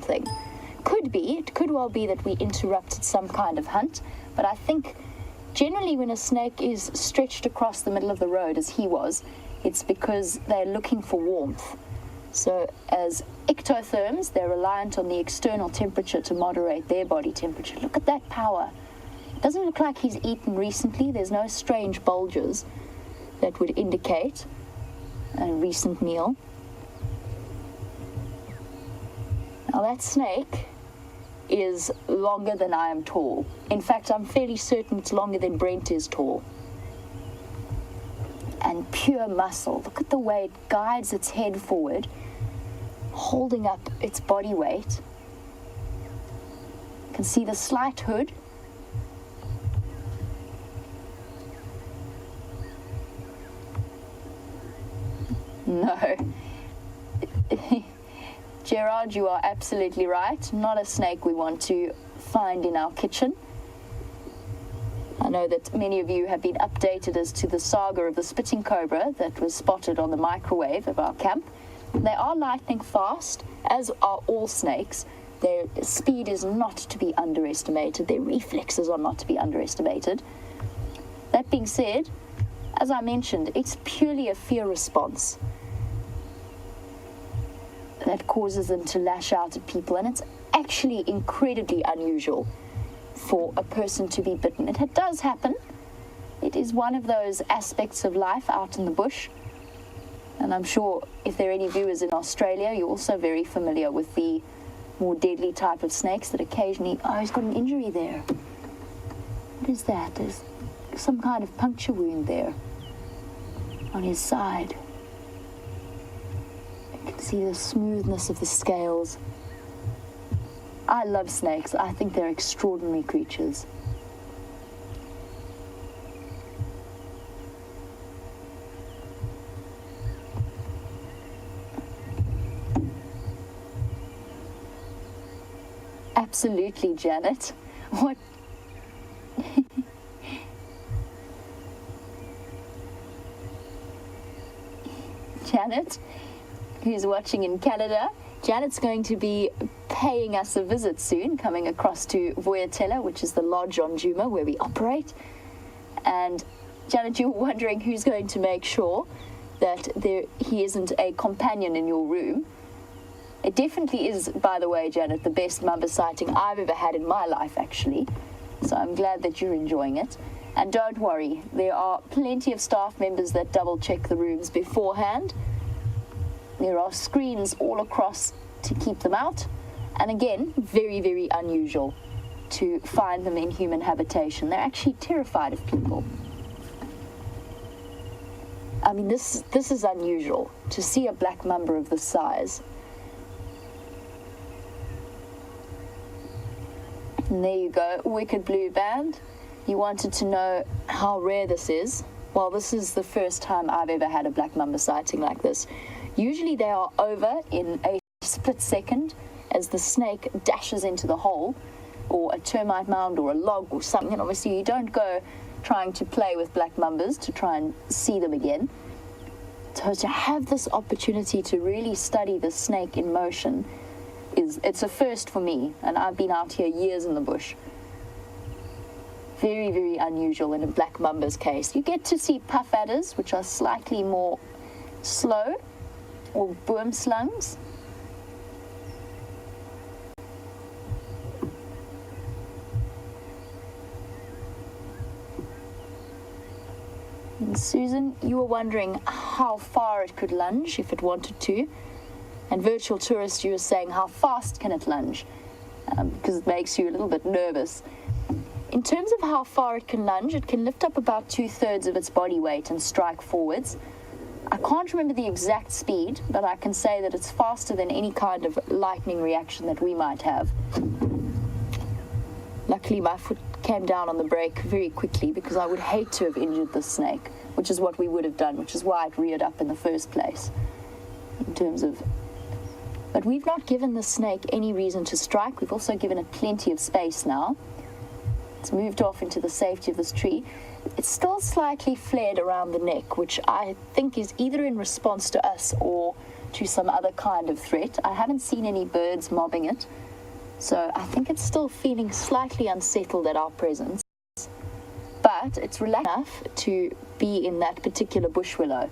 something. It could well be that we interrupted some kind of hunt, but I think generally when a snake is stretched across the middle of the road, as he was, it's because they're looking for warmth. So as ectotherms, they're reliant on the external temperature to moderate their body temperature. Look at that power. It doesn't look like he's eaten recently. There's no strange bulges that would indicate a recent meal. Now that snake is longer than I am tall. In fact, I'm fairly certain it's longer than Brent is tall. And pure muscle. Look at the way it guides its head forward, holding up its body weight. You can see the slight hood. No. Gerard, you are absolutely right. Not a snake we want to find in our kitchen. I know that many of you have been updated as to the saga of the spitting cobra that was spotted on the microwave of our camp. They are lightning fast, as are all snakes. Their speed is not to be underestimated. Their reflexes are not to be underestimated. That being said, as I mentioned, it's purely a fear response that causes them to lash out at people, and it's actually incredibly unusual for a person to be bitten. It does happen. It is one of those aspects of life out in the bush, and I'm sure if there are any viewers in Australia, you're also very familiar with the more deadly type of snakes that occasionally... Oh, he's got an injury there. What is that? There's some kind of puncture wound there on his side. You can see the smoothness of the scales. I love snakes. I think they're extraordinary creatures. Absolutely, Janet. What? Janet, who's watching in Canada, Janet's going to be paying us a visit soon, coming across to Voyatella, which is the lodge on Djuma where we operate. And Janet, you're wondering who's going to make sure that he isn't a companion in your room. It definitely is, by the way, Janet, the best mamba sighting I've ever had in my life, actually. So I'm glad that you're enjoying it. And don't worry, there are plenty of staff members that double-check the rooms beforehand. There are screens all across to keep them out. And again, very, very unusual to find them in human habitation. They're actually terrified of people. I mean, this is unusual, to see a black mamba of this size. And there you go, Wicked Blue Band. You wanted to know how rare this is. Well, this is the first time I've ever had a black mamba sighting like this. Usually they are over in a split second as the snake dashes into the hole, or a termite mound, or a log, or something. And obviously you don't go trying to play with black mambas to try and see them again. So to have this opportunity to really study the snake in motion, it's a first for me, and I've been out here years in the bush. Very, very unusual in a black mamba's case. You get to see puff adders, which are slightly more slow, or boomslangs. And Susan, you were wondering how far it could lunge if it wanted to. And Virtual Tourist, you were saying how fast can it lunge, because it makes you a little bit nervous. In terms of how far it can lunge, it can lift up about 2/3 of its body weight and strike forwards. I can't remember the exact speed, but I can say that it's faster than any kind of lightning reaction that we might have. Luckily, my foot came down on the brake very quickly, because I would hate to have injured the snake, which is what we would have done, which is why it reared up in the first place. In terms of... But we've not given the snake any reason to strike. We've also given it plenty of space now. It's moved off into the safety of this tree. It's still slightly flared around the neck, which I think is either in response to us or to some other kind of threat. I haven't seen any birds mobbing it, so I think it's still feeling slightly unsettled at our presence. But it's relaxed enough to be in that particular bush willow.